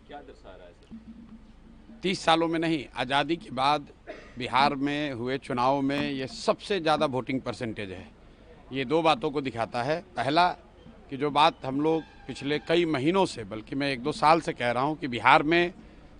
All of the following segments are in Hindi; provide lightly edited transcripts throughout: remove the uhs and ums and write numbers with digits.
क्या दर्शा रहा है सर? 30 सालों में नहीं, आज़ादी के बाद बिहार में हुए चुनाव में ये सबसे ज़्यादा वोटिंग परसेंटेज है। ये दो बातों को दिखाता है। पहला कि जो बात हम लोग पिछले कई महीनों से, बल्कि मैं 1-2 साल से कह रहा हूँ कि बिहार में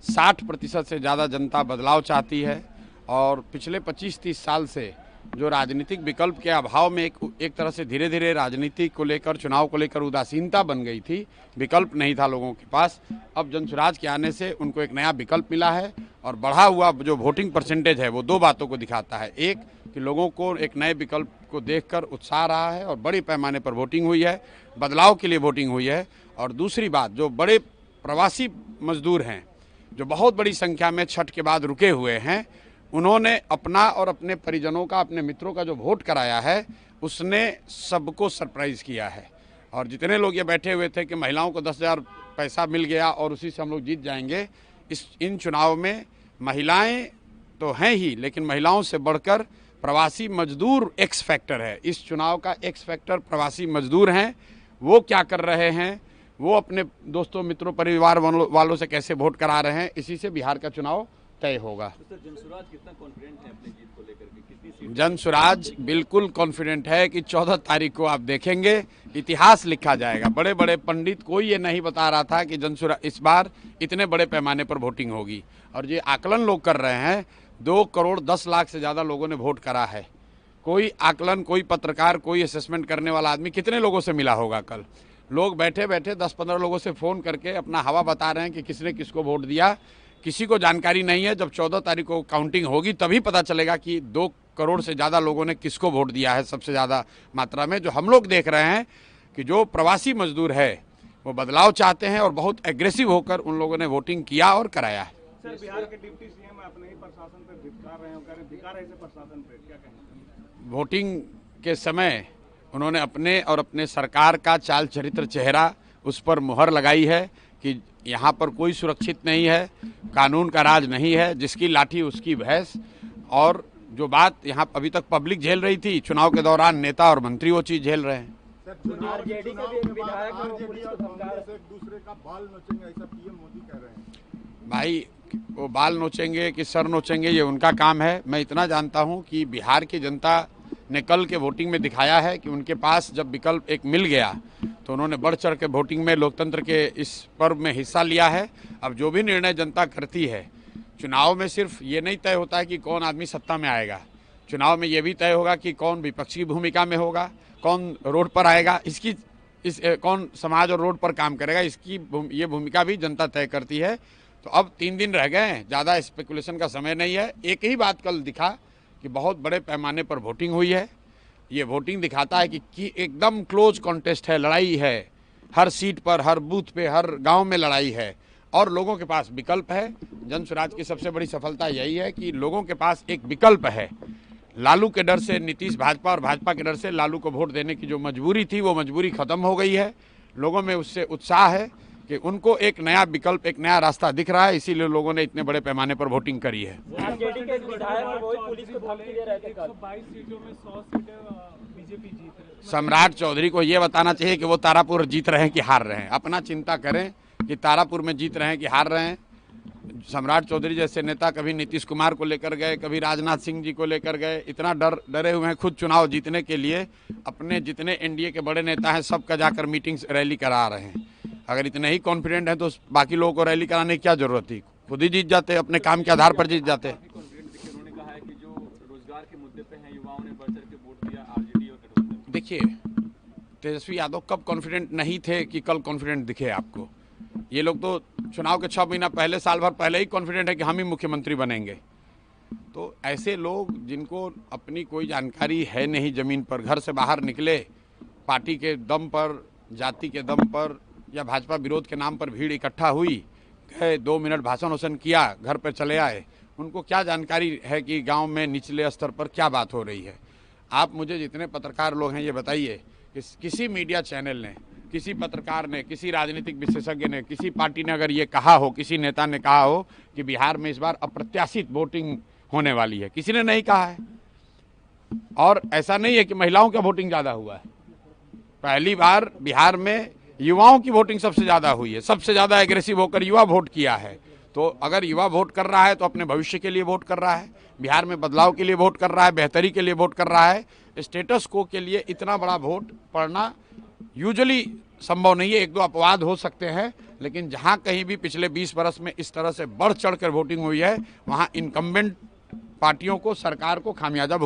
60% से ज़्यादा जनता बदलाव चाहती है और पिछले 25-30 साल से जो राजनीतिक विकल्प के अभाव में एक तरह से धीरे धीरे राजनीति को लेकर, चुनाव को लेकर उदासीनता बन गई थी, विकल्प नहीं था लोगों के पास। अब जनसुराज के आने से उनको एक नया विकल्प मिला है और बढ़ा हुआ जो वोटिंग परसेंटेज है वो दो बातों को दिखाता है। एक कि लोगों को एक नए विकल्प को देखकर उत्साह रहा है और बड़े पैमाने पर वोटिंग हुई है, बदलाव के लिए वोटिंग हुई है। और दूसरी बात, जो बड़े प्रवासी मजदूर हैं जो बहुत बड़ी संख्या में छठ के बाद रुके हुए हैं, उन्होंने अपना और अपने परिजनों का, अपने मित्रों का जो वोट कराया है उसने सबको सरप्राइज़ किया है। और जितने लोग ये बैठे हुए थे कि महिलाओं को 10,000 पैसा मिल गया और उसी से हम लोग जीत जाएंगे, इन चुनाव में महिलाएं तो हैं ही, लेकिन महिलाओं से बढ़कर प्रवासी मजदूर एक्स फैक्टर है। इस चुनाव का एक्स फैक्टर प्रवासी मजदूर हैं। वो क्या कर रहे हैं, वो अपने दोस्तों, मित्रों, परिवार वालों से कैसे वोट करा रहे हैं, इसी से बिहार का चुनाव तय होगा। तो सर, जनसुराज कितना कॉन्फिडेंट है अपनी जीत को लेकर के? कितनी सीट? जनसुराज बिल्कुल कॉन्फिडेंट है कि 14 तारीख को आप देखेंगे इतिहास लिखा जाएगा। बड़े बड़े पंडित, कोई ये नहीं बता रहा था कि जनसुराज इस बार इतने बड़े पैमाने पर वोटिंग होगी। और ये आकलन लोग कर रहे हैं, 2 करोड़ 10 लाख से ज़्यादा लोगों ने वोट करा है। कोई आकलन, कोई पत्रकार, कोई असेसमेंट करने वाला आदमी कितने लोगों से मिला होगा? कल लोग बैठे बैठे 10-15 लोगों से फ़ोन करके अपना हवा बता रहे हैं कि किसने किसको वोट दिया। किसी को जानकारी नहीं है। जब 14 तारीख को काउंटिंग होगी तभी पता चलेगा कि 2 करोड़ से ज़्यादा लोगों ने किसको वोट दिया है सबसे ज़्यादा मात्रा में। जो हम लोग देख रहे हैं कि जो प्रवासी मजदूर है वो बदलाव चाहते हैं और बहुत एग्रेसिव होकर उन लोगों ने वोटिंग किया और कराया है। सर, बिहार के डिप्टी सीएम अपने ही प्रशासन पर धिक्कार रहे हैं, धिक्कार है इसे प्रशासन पे, क्या कहेंगे? वोटिंग के समय उन्होंने अपने और अपने सरकार का चाल चरित्र, चेहरा, उस पर मुहर लगाई है कि यहाँ पर कोई सुरक्षित नहीं है, कानून का राज नहीं है, जिसकी लाठी उसकी भैंस। और जो बात यहाँ अभी तक पब्लिक झेल रही थी, चुनाव के दौरान नेता और मंत्री वो चीज़ झेल रहे हैं। आरजेडी के भी एक विधायक और पुलिस को धमका रहे हैं, एक दूसरे का बाल नोचेंगे, ऐसा पीएम मोदी कह रहे हैं। भाई, वो बाल नोचेंगे कि सर नोचेंगे ये उनका काम है। मैं इतना जानता हूँ कि बिहार की जनता ने कल के वोटिंग में दिखाया है कि उनके पास जब विकल्प एक मिल गया तो उन्होंने बढ़ चढ़ के वोटिंग में, लोकतंत्र के इस पर्व में हिस्सा लिया है। अब जो भी निर्णय जनता करती है, चुनाव में सिर्फ ये नहीं तय होता है कि कौन आदमी सत्ता में आएगा, चुनाव में ये भी तय होगा कि कौन विपक्षी भूमिका में होगा, कौन रोड पर आएगा, कौन समाज और रोड पर काम करेगा, इसकी ये भूमिका भी जनता तय करती है। तो अब 3 दिन रह गए हैं, ज़्यादा स्पेकुलेशन का समय नहीं है। एक ही बात कल दिखा कि बहुत बड़े पैमाने पर वोटिंग हुई है। ये वोटिंग दिखाता है कि एकदम क्लोज कॉन्टेस्ट है, लड़ाई है, हर सीट पर, हर बूथ पे, हर गांव में लड़ाई है और लोगों के पास विकल्प है। जनसुराज की सबसे बड़ी सफलता यही है कि लोगों के पास एक विकल्प है। लालू के डर से नीतीश भाजपा और भाजपा के डर से लालू को वोट देने की जो मजबूरी थी, वो मजबूरी खत्म हो गई है। लोगों में उससे उत्साह है कि उनको एक नया विकल्प, एक नया रास्ता दिख रहा है, इसीलिए लोगों ने इतने बड़े पैमाने पर वोटिंग करी है। आरजेडी के एक विधायक वो पुलिस को धमकी दे रहे थे कल। 22 सीटों में 100 सीटें बीजेपी जीत रही है। सम्राट चौधरी को ये बताना चाहिए कि वो तारापुर जीत रहे हैं कि हार रहे हैं। अपना चिंता करें कि तारापुर में जीत रहे हैं कि हार रहे हैं। सम्राट चौधरी जैसे नेता कभी नीतीश कुमार को लेकर गए, कभी राजनाथ सिंह जी को लेकर गए, इतना डरे हुए हैं खुद चुनाव जीतने के लिए। अपने जितने एनडीए के बड़े नेता हैं सबका जाकर मीटिंग्स, रैली करा रहे हैं। अगर इतने ही कॉन्फिडेंट हैं तो बाकी लोगों को रैली कराने की क्या जरूरत थी? खुद ही जीत जाते, अपने काम के आधार पर जीत जाते। उन्होंने कहा है कि जो रोजगार के मुद्दे पे हैं, युवाओं ने बढ़ चढ़ के वोट दिया आरजेडी और गठबंधन। देखिए, तेजस्वी यादव कब कॉन्फिडेंट नहीं थे कि कल कॉन्फिडेंट दिखे आपको? ये लोग तो चुनाव के 6 महीना पहले, साल भर पहले ही कॉन्फिडेंट है कि हम ही मुख्यमंत्री बनेंगे। तो ऐसे लोग जिनको अपनी कोई जानकारी है नहीं, ज़मीन पर घर से बाहर निकले, पार्टी के दम पर, जाति के दम पर या भाजपा विरोध के नाम पर भीड़ इकट्ठा हुई, गए 2 मिनट भाषण वाषण किया, घर पर चले आए, उनको क्या जानकारी है कि गांव में निचले स्तर पर क्या बात हो रही है? आप मुझे, जितने पत्रकार लोग हैं, ये बताइए कि किसी मीडिया चैनल ने, किसी पत्रकार ने, किसी राजनीतिक विशेषज्ञ ने, किसी पार्टी ने अगर ये कहा हो, किसी नेता ने कहा हो कि बिहार में इस बार अप्रत्याशित वोटिंग होने वाली है? किसी ने नहीं कहा है। और ऐसा नहीं है कि महिलाओं का वोटिंग ज़्यादा हुआ है। पहली बार बिहार में युवाओं की वोटिंग सबसे ज़्यादा हुई है, सबसे ज़्यादा एग्रेसिव होकर युवा वोट किया है। तो अगर युवा वोट कर रहा है तो अपने भविष्य के लिए वोट कर रहा है, बिहार में बदलाव के लिए वोट कर रहा है, बेहतरी के लिए वोट कर रहा है। स्टेटस को के लिए इतना बड़ा वोट पड़ना यूजुअली संभव नहीं है। एक दो अपवाद हो सकते हैं, लेकिन जहां कहीं भी पिछले 20 वर्ष में इस तरह से बढ़ चढ़ कर वोटिंग हुई है, वहां इनकम्बेंट पार्टियों को, सरकार को खामियाजा